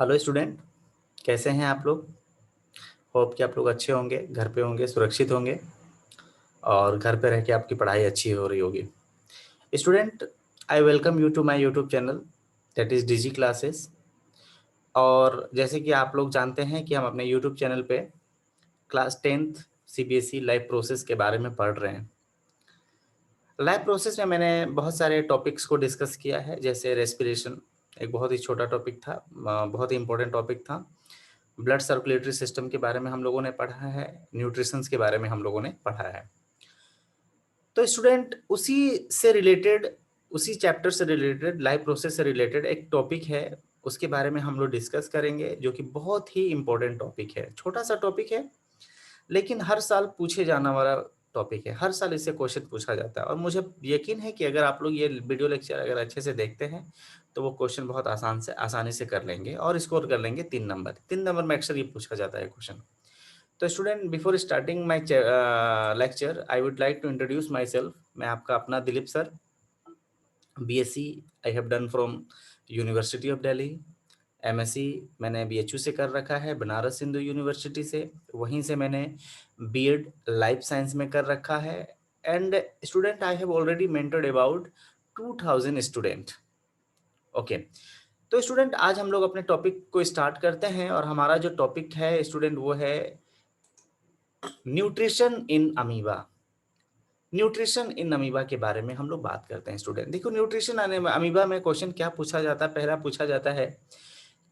Hello student, कैसे हैं आप लोग। होप कि आप लोग अच्छे होंगे, घर पे होंगे, सुरक्षित होंगे और घर पे रह के आपकी पढ़ाई अच्छी हो रही होगी। Student, I welcome you to my YouTube channel that is Digi Classes. और जैसे कि आप लोग जानते हैं कि हम अपने यूट्यूब चैनल पे class 10th CBSE live process के बारे में पढ़ रहे हैं। लाइव प्रोसेस में मैंने बहुत सारे टॉपिक्स को डिस्कस किया है, जैसे रेस्पिरेशन एक बहुत ही छोटा टॉपिक था, बहुत ही इंपॉर्टेंट टॉपिक था। ब्लड सर्कुलेटरी सिस्टम के बारे में हम लोगों ने पढ़ा है, न्यूट्रिशंस के बारे में हम लोगों ने पढ़ा है। तो स्टूडेंट, उसी चैप्टर से रिलेटेड, लाइव प्रोसेस से रिलेटेड एक टॉपिक है, उसके बारे में हम लोग डिस्कस करेंगे, जो कि बहुत ही इंपॉर्टेंट टॉपिक है। छोटा सा टॉपिक है लेकिन हर साल पूछे जाने वाला टॉपिक है, हर साल इससे क्वेश्चन पूछा जाता है। और मुझे यकीन है कि अगर आप लोग ये वीडियो लेक्चर अगर अच्छे से देखते हैं तो वो क्वेश्चन बहुत आसानी से कर लेंगे और स्कोर कर लेंगे 3 नंबर। 3 नंबर में अक्सर ये पूछा जाता है क्वेश्चन। तो student, before starting my lecture I would like to introduce myself. मैं आपका अपना Dilip sir, BSc I have done from University of Delhi. MSc मैंने बीएचयू से कर रखा है, बनारस हिंदू यूनिवर्सिटी से। वहीं से मैंने बीएड लाइफ साइंस में कर रखा है। And student, I have already mentored about 2000 student. Okay, तो स्टूडेंट आज हम लोग अपने टॉपिक को स्टार्ट करते हैं। और हमारा जो टॉपिक है स्टूडेंट वो है nutrition in amoeba. Nutrition in amoeba के बारे में हम लोग बात करते हैं। स्टूडेंट देखो, न्यूट्रिशन अमीबा में क्वेश्चन क्या पूछा जाता है। पहला पूछा जाता है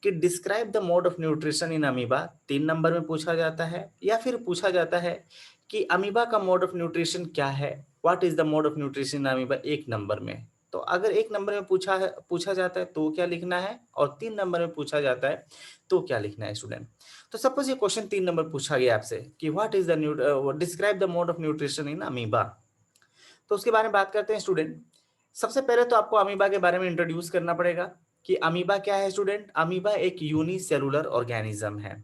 कि describe the mode of nutrition in amoeba, 3 number में पूछा जाता है। या फिर पूछा जाता है कि अमीबा का मोड ऑफ न्यूट्रिशन क्या है, what is the mode of nutrition in amoeba, 1 number में। तो अगर 1 नंबर में पूछा जाता है तो क्या लिखना है, और 3 नंबर में पूछा जाता है तो क्या लिखना है स्टूडेंट। तो सपोज ये क्वेश्चन 3 नंबर पूछा गया आपसे कि what is the describe the mode of nutrition in amoeba, तो उसके बारे में बात करते हैं स्टूडेंट। सबसे पहले तो आपको अमीबा के बारे में इंट्रोड्यूस करना पड़ेगा कि अमीबा क्या है स्टूडेंट। अमीबा एक यूनिसेलुलर ऑर्गेनिज्म है।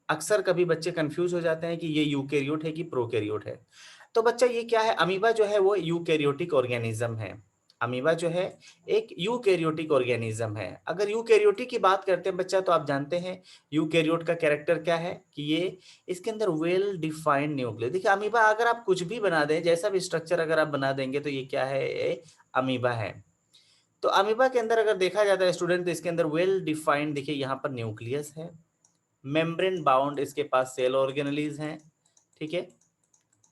अक्सर कभी बच्चे कंफ्यूज हो जाते हैं कि ये यूकेरियोट है कि प्रोकैरियोट है। तो बच्चा ये क्या है, अमीबा जो है वो यूकेरियोटिक ऑर्गेनिज्म है। अमीबा जो है एक यूकेरियोटिक ऑर्गेनिज्म है। अगर यूकेरियोटिक की बात करते हैं बच्चा, तो आप जानते हैं यूकेरियोट का कैरेक्टर क्या है कि ये इसके अंदर वेल डिफाइंड न्यूक्लियस। देखिए, अमीबा अगर आप कुछ भी बना दें, जैसा भी स्ट्रक्चर अगर आप बना देंगे तो ये क्या है, ये अमीबा है। तो अमीबा के अंदर अगर देखा जाता है स्टूडेंट, तो इसके अंदर वेल डिफाइंड, देखिए यहाँ पर न्यूक्लियस है, मेम्ब्रेन बाउंड इसके पास सेल ऑर्गेनेलीज हैं। ठीक है,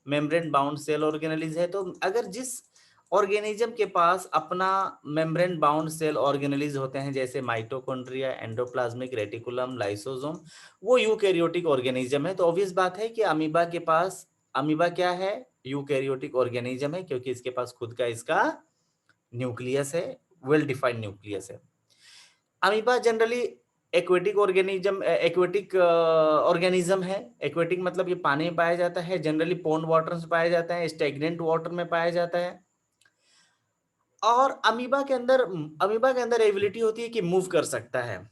मेम्ब्रेन बाउंड सेल ऑर्गेनेलीज है। तो अगर जिस ऑर्गेनिज्म के पास अपना मेम्ब्रेन बाउंड सेल ऑर्गेनेलीज होते हैं, जैसे माइटोकॉन्ड्रिया, एंडोप्लाज्मिक रेटिकुलम, लाइसोसोम, वो यूकैरियोटिक ऑर्गेनिज्म है। तो ऑब्वियस बात है कि अमीबा के पास, अमीबा क्या है, यूकैरियोटिक ऑर्गेनिज्म है, क्योंकि इसके पास खुद का इसका न्यूक्लियस है, वेल डिफाइंड न्यूक्लियस है। अमीबा जनरली एक्वेटिक ऑर्गेनिज्म है। एक्वेटिक मतलब ये पानी में पाया जाता है, जनरली पॉन्ड वाटर में पाया जाता है, स्टेगनेंट वाटर में पाया जाता है। और अमीबा के अंदर एबिलिटी होती है कि मूव कर सकता है।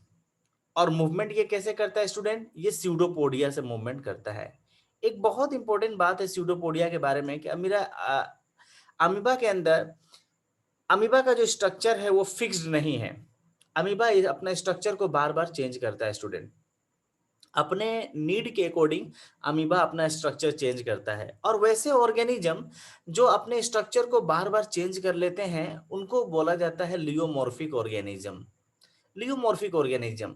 और मूवमेंट ये कैसे करता है स्टूडेंट, ये स्यूडोपोडिया से मूवमेंट करता है। एक बहुत इंपॉर्टेंट बात है स्यूडोपोडिया के बारे में कि अमीबा के अंदर, अमीबा का जो स्ट्रक्चर है वो फिक्स्ड नहीं है। अमीबा अपना स्ट्रक्चर को बार बार चेंज करता है स्टूडेंट, अपने नीड के अकॉर्डिंग अमीबा अपना स्ट्रक्चर चेंज करता है। और वैसे ऑर्गेनिज्म जो अपने स्ट्रक्चर को बार बार चेंज कर लेते हैं उनको बोला जाता है लियोमॉर्फिक ऑर्गेनिज्म। लियोमॉर्फिक ऑर्गेनिज्म,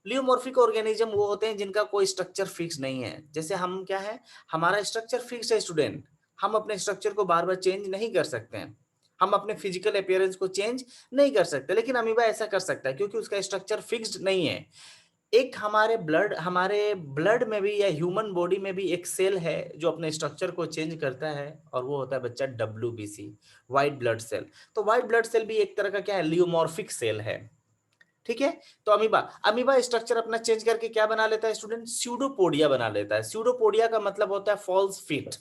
लियोमॉर्फिक ऑर्गेनिज्म वो होते हैं जिनका कोई स्ट्रक्चर फिक्स नहीं है। जैसे हम क्या है, हमारा स्ट्रक्चर फिक्स है स्टूडेंट, हम अपने स्ट्रक्चर को बार बार चेंज नहीं कर सकते हैं, हम अपने फिजिकल अपीयरेंस को चेंज नहीं कर सकते। लेकिन अमीबा ऐसा कर सकता है क्योंकि उसका स्ट्रक्चर फिक्स्ड नहीं है। एक हमारे ब्लड में भी या ह्यूमन बॉडी में भी एक सेल है जो अपने स्ट्रक्चर को चेंज करता है, और वो होता है बच्चा WBC, व्हाइट ब्लड सेल। तो व्हाइट ब्लड सेल भी एक तरह का क्या है, लियोमॉर्फिक सेल है। ठीक है, तो अमीबा अमीबा स्ट्रक्चर अपना चेंज करके क्या बना लेता है स्टूडेंट, स्यूडोपोडिया बना लेता है। स्यूडोपोडिया का मतलब होता है फॉल्स फीट।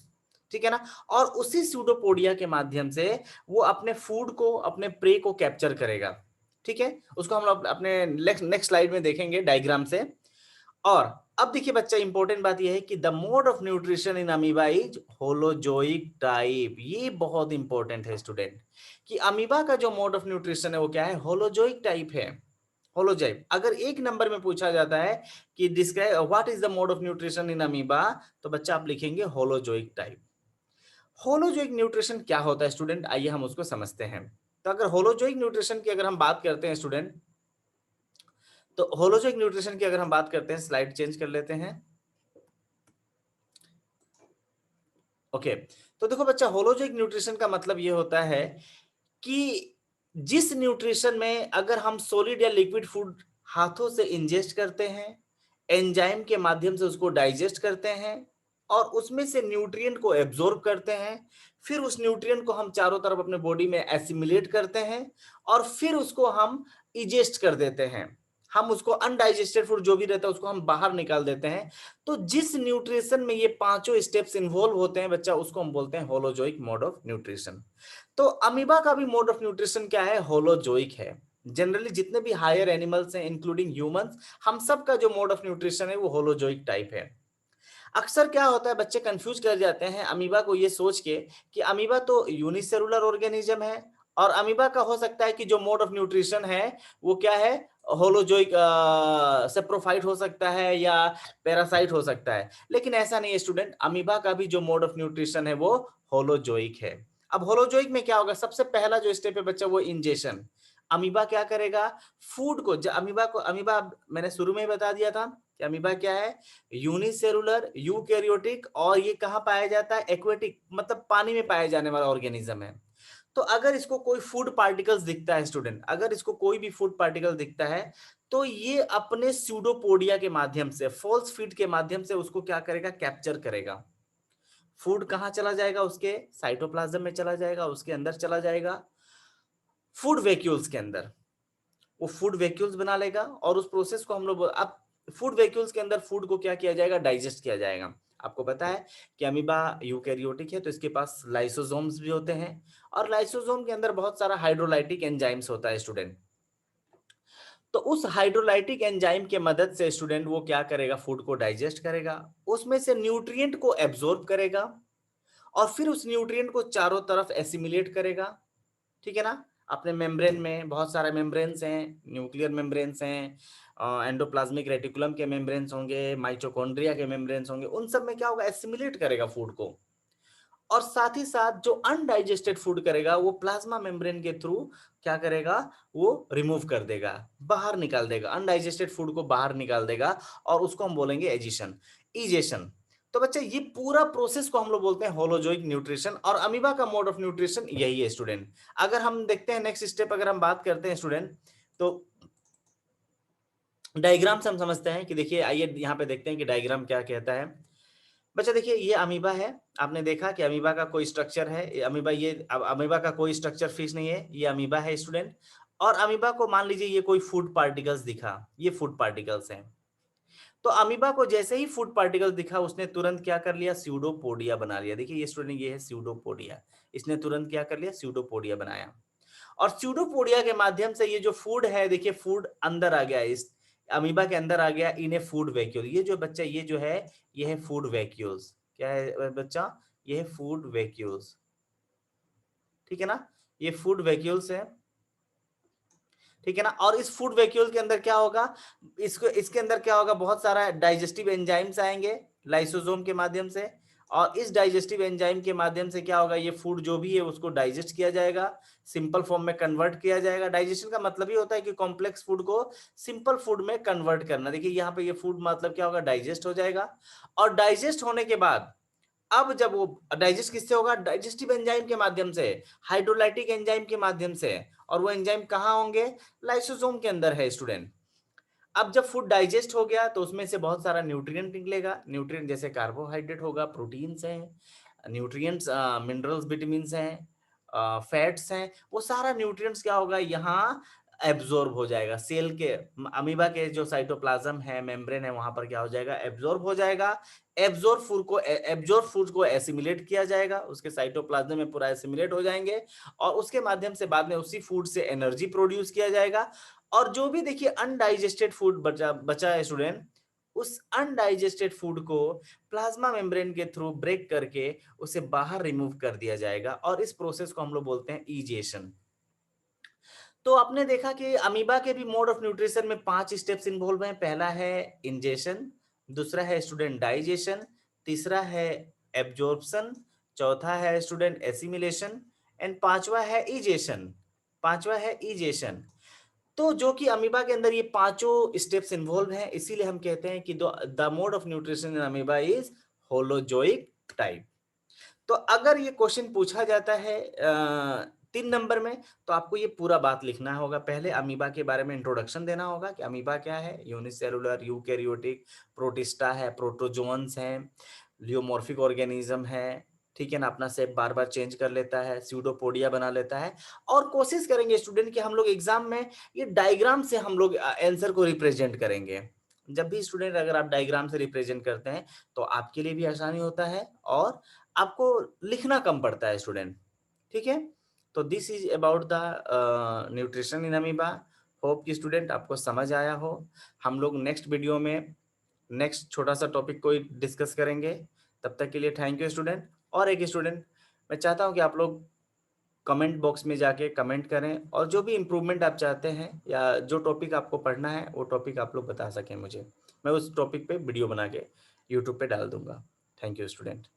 ठीक है ना, और उसी स्यूडोपोडिया के माध्यम से वो अपने फूड को, अपने प्रे को कैप्चर करेगा। ठीक है, उसको हम लोग अपने नेक्स्ट स्लाइड में देखेंगे डायग्राम से। और अब देखिए बच्चा, इंपॉर्टेंट बात यह है कि the mode of nutrition in amoeba is holozoic type. ये बहुत इंपॉर्टेंट है स्टूडेंट कि अमीबा का जो मोड ऑफ न्यूट्रिशन है वो क्या है, होलोजोइक टाइप है। होलोजोइक। अगर एक नंबर में पूछा जाता है कि describe what is the mode of nutrition in amoeba, तो बच्चा आप लिखेंगे होलोजोइक टाइप। होलोजोइक न्यूट्रिशन क्या होता है स्टूडेंट, आइए हम उसको समझते हैं। तो अगर होलोजोइक न्यूट्रिशन की अगर हम बात करते हैं स्टूडेंट, तो होलोजोइक न्यूट्रिशन की अगर हम बात करते हैं, स्लाइड चेंज कर लेते हैं। ओके, तो देखो बच्चा, होलोजोइक न्यूट्रिशन का मतलब ये होता है कि जिस न्यूट्रिशन में अगर हम सॉलिड या लिक्विड फूड हाथों से इंजेस्ट करते हैं, एंजाइम के माध्यम से उसको डाइजेस्ट करते हैं और उसमें से न्यूट्रिएंट को एब्जॉर्ब करते हैं, फिर उस न्यूट्रिएंट को हम चारों तरफ अपने बॉडी में एसिमिलेट करते हैं और फिर उसको हम इजेस्ट कर देते हैं, हम उसको अनडाइजेस्टेड फूड जो भी रहता है उसको हम बाहर निकाल देते हैं। तो जिस न्यूट्रिशन में ये पांचों स्टेप्स इन्वॉल्व होते हैं बच्चा, उसको हम बोलते हैं होलोजोइक मोड ऑफ न्यूट्रिशन। तो अमीबा का भी मोड ऑफ न्यूट्रिशन क्या है, होलोजोइक है। जनरली जितने भी हायर एनिमल्स हैं इंक्लूडिंग ह्यूमंस, हम सब का जो मोड ऑफ न्यूट्रिशन है वो होलोजोइक टाइप है। अक्सर क्या होता है, बच्चे कंफ्यूज कर जाते हैं अमीबा को ये सोच के कि अमीबा तो यूनिसेलुलर ऑर्गेनिज्म है और अमीबा का हो सकता है कि जो मोड ऑफ न्यूट्रिशन है वो क्या है, होलोजोइक सेप्रोफाइट हो सकता है या पैरासाइट हो सकता है। लेकिन ऐसा नहीं है स्टूडेंट, अमीबा का भी जो मोड ऑफ न्यूट्रिशन है वो होलोजोइक है। अब होलोजोइक में क्या होगा, सबसे पहला जो स्टेप है बच्चा वो इंजेशन। अमीबा क्या करेगा, फूड को, अमीबा को, अमीबा मैंने शुरू में ही बता दिया था कि अमीबा क्या है, यूनिसेलुलर, यूकैरियोटिक, और ये कहां पाया जाता है, एक्वेटिक, मतलब पानी में पाया जाने वाला ऑर्गेनिज्म है। तो अगर इसको कोई फूड पार्टिकल्स दिखता है स्टूडेंट, अगर इसको कोई भी फूड पार्टिकल दिखता है तो ये अपने स्यूडोपोडिया के माध्यम से, फॉल्स फीड के माध्यम से उसको क्या करेगा, कैप्चर करेगा। फूड कहां चला जाएगा, उसके साइटोप्लाज्म में चला जाएगा, उसके अंदर चला जाएगा, फूड वैक्यूल्स के अंदर। वो फूड वैक्यूल्स बना लेगा और उस प्रोसेस को हम लोग, अब फूड वैक्यूल्स के अंदर फूड को क्या किया जाएगा, डाइजेस्ट किया जाएगा। आपको पता है कि अमीबा यूकैरियोटिक है तो इसके पास लाइसोसोम्स भी होते हैं और लाइसोसोम के अंदर बहुत सारा हाइड्रोलाइटिक एंजाइम्स होता है स्टूडेंट। तो उस हाइड्रोलाइटिक एंजाइम के मदद से स्टूडेंट वो क्या करेगा, फूड को डाइजेस्ट करेगा, उसमें से न्यूट्रिएंट को एब्जॉर्ब करेगा और फिर उस न्यूट्रिएंट को चारों तरफ एसिमिलेट करेगा। ठीक है ना, अपने मेम्ब्रेन में बहुत सारे मेम्ब्रेन्स हैं, न्यूक्लियर मेम्ब्रेन्स हैं, एंडोप्लाज्मिक रेटिकुलम के मेम्ब्रेन्स होंगे, माइटोकॉन्ड्रिया के मेम्ब्रेन्स होंगे, उन सब में क्या होगा, एसिमिलेट करेगा फूड को। और साथ ही साथ जो अनडाइजेस्टेड फूड करेगा वो प्लाज्मा मेम्ब्रेन के थ्रू क्या करेगा, वो रिमूव कर देगा, बाहर निकाल देगा, अनडाइजेस्टेड फूड को बाहर निकाल देगा और उसको हम बोलेंगे एजिशन, इजेशन। तो बच्चे ये पूरा प्रोसेस को हम लोग बोलते हैं होलोजोइक न्यूट्रिशन और अमीबा का मोड ऑफ न्यूट्रिशन यही है स्टूडेंट। अगर हम देखते हैं नेक्स्ट स्टेप, अगर हम बात करते हैं स्टूडेंट, तो डायग्राम से हम समझते हैं कि देखिए, आइए यहाँ पे देखते हैं कि डायग्राम क्या कहता है। बच्चा देखिए, ये अमीबा है, आपने देखा कि अमीबा का कोई स्ट्रक्चर है, अमीबा, ये अमीबा का कोई स्ट्रक्चर फिक्स नहीं है, ये अमीबा है स्टूडेंट। और अमीबा को मान लीजिए ये कोई फूड पार्टिकल्स दिखा, ये फूड पार्टिकल्स हैं। तो अमीबा को जैसे ही फूड पार्टिकल्स दिखा उसने तुरंत क्या कर लिया, स्यूडोपोडिया बना लिया। देखिए ये स्टूडेंट, ये है स्यूडोपोडिया, इसने तुरंत क्या कर लिया, स्यूडोपोडिया बनाया। और स्यूडोपोडिया के माध्यम से ये जो फूड है, देखिए फूड अंदर आ गया, इस अमीबा के अंदर आ गया, इन्हें फूड वैक्यूल, ये जो बच्चा, ये जो है, ये है फूड वैक्यूल्स। क्या है बच्चा, ये है फूड वैक्यूल्स। ठीक है ना, ये फूड वैक्यूल्स है। ठीक है ना, और इस फूड वैक्यूल के अंदर क्या होगा, इसको, इसके अंदर क्या होगा, बहुत सारा डाइजेस्टिव एंजाइम्स आएंगे लाइसोसोम के माध्यम से। और इस डाइजेस्टिव एंजाइम के माध्यम से क्या होगा, ये फूड जो भी है उसको डाइजेस्ट किया जाएगा, सिंपल फॉर्म में कन्वर्ट किया जाएगा। डाइजेशन का मतलब ही होता है कि कॉम्प्लेक्स फूड को सिंपल फूड में कन्वर्ट करना। देखिए यहाँ पे ये फूड मतलब क्या होगा, डाइजेस्ट हो जाएगा। और डाइजेस्ट होने के बाद, अब जब वो डाइजेस्ट किससे होगा, डाइजेस्टिव एंजाइम के माध्यम से, हाइड्रोलाइटिक एंजाइम के माध्यम से। और वो एंजाइम कहाँ होंगे, लाइसोसोम के अंदर है स्टूडेंट। अब जब फूड डाइजेस्ट हो गया तो उसमें से बहुत सारा न्यूट्रिएंट निकलेगा, न्यूट्रिएंट जैसे कार्बोहाइड्रेट होगा, प्रोटीन्स हैं, न्यूट्रिएंट्स, मिनरल्स, विटामिन्स हैं, फैट्स हैं, वो सारा न्यूट्रिएंट्स क्या होगा, यहाँ एब्जॉर्ब हो जाएगा। सेल के, अमीबा के जो साइटोप्लाज्म है, मेम्ब्रेन है, वहां पर क्या हो जाएगा, एब्जॉर्ब हो जाएगा। एब्जॉर्ब फूड को एसिमिलेट किया जाएगा, उसके साइटोप्लाज्म में पूरा एसिमिलेट हो जाएंगे और उसके माध्यम से बाद में उसी फूड से एनर्जी प्रोड्यूस किया जाएगा। और जो भी देखिए अनडाइजेस्टेड फूड बचा बचा है स्टूडेंट, उस अनडाइजेस्टेड फूड को प्लाज्मा मेम्ब्रेन के थ्रू ब्रेक करके उसे बाहर रिमूव कर दिया जाएगा और इस प्रोसेस को हम लोग बोलते हैं इजेशन। तो आपने देखा कि अमीबा के भी मोड ऑफ न्यूट्रिशन में 5 स्टेप्स इन्वॉल्व हैं। पहला है इंजेशन, दूसरा है स्टूडेंट डाइजेशन, तीसरा है एब्जॉर्प्शन, चौथा है स्टूडेंट एसिमिलेशन एंड पांचवा है इजेशन। तो जो कि अमीबा के अंदर ये पांचों स्टेप्स इन्वॉल्व हैं, इसीलिए हम कहते हैं कि the mode of nutrition in amoeba is holozoic type. तो अगर ये क्वेश्चन पूछा जाता है 3 नंबर में, तो आपको ये पूरा बात लिखना होगा। पहले अमीबा के बारे में इंट्रोडक्शन देना होगा कि अमीबा क्या है, यूनिसेलुलर, यूकैरियोटिक, प्रोटिस्टा है, प्रोटोजोन्स है, लियोमॉर्फिक ऑर्गेनिज्म है, ठीक है ना, अपना शेप बार बार चेंज कर लेता है, स्यूडोपोडिया बना लेता है। और कोशिश करेंगे स्टूडेंट कि हम लोग एग्जाम में ये डायग्राम से हम लोग आंसर को रिप्रेजेंट करेंगे। जब भी स्टूडेंट अगर आप डायग्राम से रिप्रेजेंट करते हैं तो आपके लिए भी आसानी होता है और आपको लिखना कम पड़ता है स्टूडेंट, ठीक है। तो this is about the nutrition in amoeba. Hope कि स्टूडेंट आपको समझ आया हो। हम लोग नेक्स्ट वीडियो में नेक्स्ट छोटा सा टॉपिक को डिस्कस करेंगे। तब तक के लिए थैंक यू स्टूडेंट। और एक स्टूडेंट, मैं चाहता हूं कि आप लोग कमेंट बॉक्स में जाके कमेंट करें और जो भी इम्प्रूवमेंट आप चाहते हैं या जो टॉपिक आपको पढ़ना है वो टॉपिक आप लोग बता सकें मुझे। मैं उस टॉपिक पे वीडियो बना के यूट्यूब पे डाल दूंगा। Thank you student.